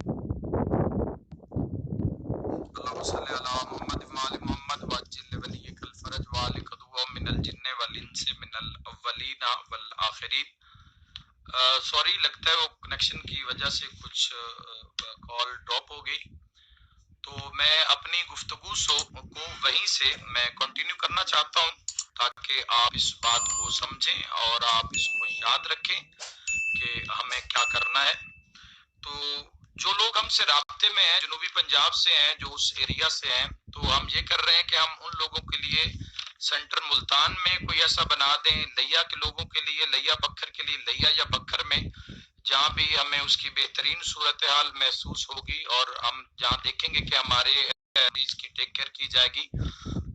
اللهم صل علی محمد وآل محمد وعجل ولیک الفرج وآلک عدو من الجن والانس من الاولین والآخرین۔ سوری، لگتا ہے وہ کنیکشن کی وجہ سے کچھ کال ڈراپ ہو گئی، تو میں اپنی گفتگو کو وہیں سے میں کنٹینیو کرنا چاہتا ہوں تاکہ آپ اس بات کو سمجھیں اور آپ اس کو یاد رکھیں کہ ہمیں کیا کرنا ہے۔ تو جو لوگ ہم سے رابطے میں ہیں، جنوبی پنجاب سے ہیں، جو اس ایریا سے ہیں، تو ہم یہ کر رہے ہیں کہ ہم ان لوگوں کے لیے سینٹر ملتان میں کوئی ایسا بنا دیں، لیا کے لوگوں کے لیے، لیا بکھر کے لیے، لیا یا بکھر میں، جہاں بھی ہمیں اس کی بہترین صورتحال محسوس ہوگی اور ہم جہاں دیکھیں گے کہ ہمارے مریض کی ٹیک کیئر کی جائے گی،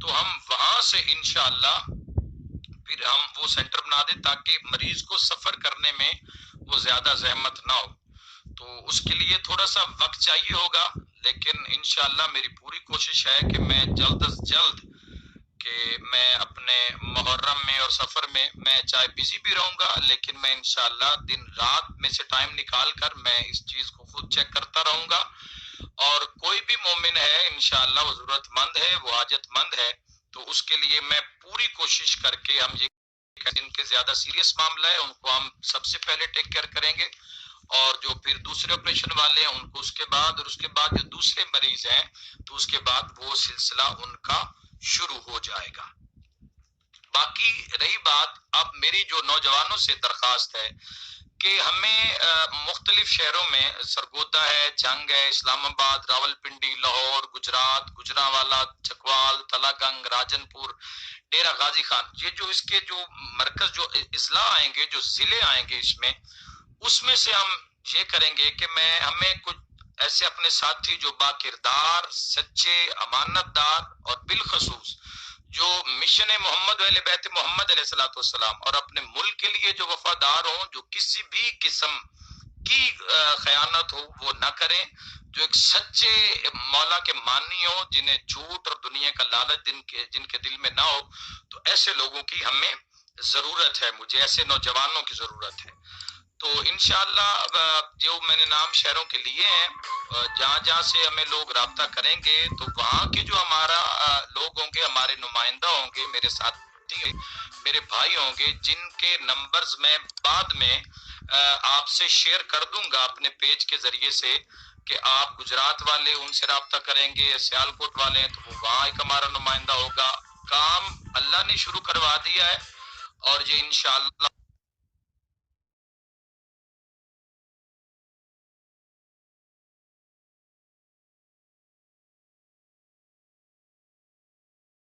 تو ہم وہاں سے انشاءاللہ پھر ہم وہ سینٹر بنا دیں تاکہ مریض کو سفر کرنے میں وہ زیادہ زحمت نہ ہو۔ تو اس کے لیے تھوڑا سا وقت چاہیے ہوگا، لیکن انشاءاللہ میری پوری کوشش ہے کہ میں جلد از جلد کہ میں اپنے محرم میں اور سفر میں چاہے بزی بھی رہوں گا، لیکن میں انشاءاللہ دن رات میں سے ٹائم نکال کر میں اس چیز کو خود چیک کرتا رہوں گا۔ اور کوئی بھی مومن ہے انشاءاللہ وہ ضرورت مند ہے، وہ حاجت مند ہے، تو اس کے لیے میں پوری کوشش کر کے ہم یہ جن کے زیادہ سیریس معاملہ ہے ان کو ہم سب سے پہلے ٹیک کیئر کریں گے، اور جو پھر دوسرے آپریشن والے ہیں ان کو اس کے بعد، اور اس کے بعد جو دوسرے مریض ہیں تو اس کے بعد وہ سلسلہ ان کا شروع ہو جائے گا۔ باقی رہی بات، اب میری جو نوجوانوں سے درخواست ہے کہ ہمیں مختلف شہروں میں سرگودا ہے، جنگ ہے، اسلام آباد، راول پنڈی، لاہور، گجرات، گجرانوالہ، چکوال، تلا گنگ، راجن پور، ڈیرہ غازی خان، یہ جو اس کے جو مرکز جو اضلاع آئیں گے، جو ضلع آئیں گے، اس میں سے ہم یہ کریں گے کہ ہمیں کچھ ایسے اپنے ساتھی جو با کردار، سچے، امانت دار اور بالخصوص جو مشن محمد اہل بیت محمد علیہ الصلوۃ والسلام اور اپنے ملک کے لیے جو وفادار ہوں، جو کسی بھی قسم کی خیانت ہو وہ نہ کریں، جو ایک سچے مولا کے مانی ہوں، جنہیں جھوٹ اور دنیا کا لالچ جن کے دل میں نہ ہو، تو ایسے لوگوں کی ہمیں ضرورت ہے، مجھے ایسے نوجوانوں کی ضرورت ہے۔ تو انشاءاللہ جو میں نے نام شہروں کے لیے ہیں، جہاں جہاں سے ہمیں لوگ رابطہ کریں گے تو وہاں کے جو ہمارا لوگ ہوں گے، ہمارے نمائندہ ہوں گے، میرے ساتھی، میرے بھائی ہوں گے، جن کے نمبرز میں بعد میں آپ سے شیئر کر دوں گا اپنے پیج کے ذریعے سے، کہ آپ گجرات والے ان سے رابطہ کریں گے، سیالکوٹ والے ہیں تو وہ وہاں ایک ہمارا نمائندہ ہوگا۔ کام اللہ نے شروع کروا دیا ہے، اور یہ انشاءاللہ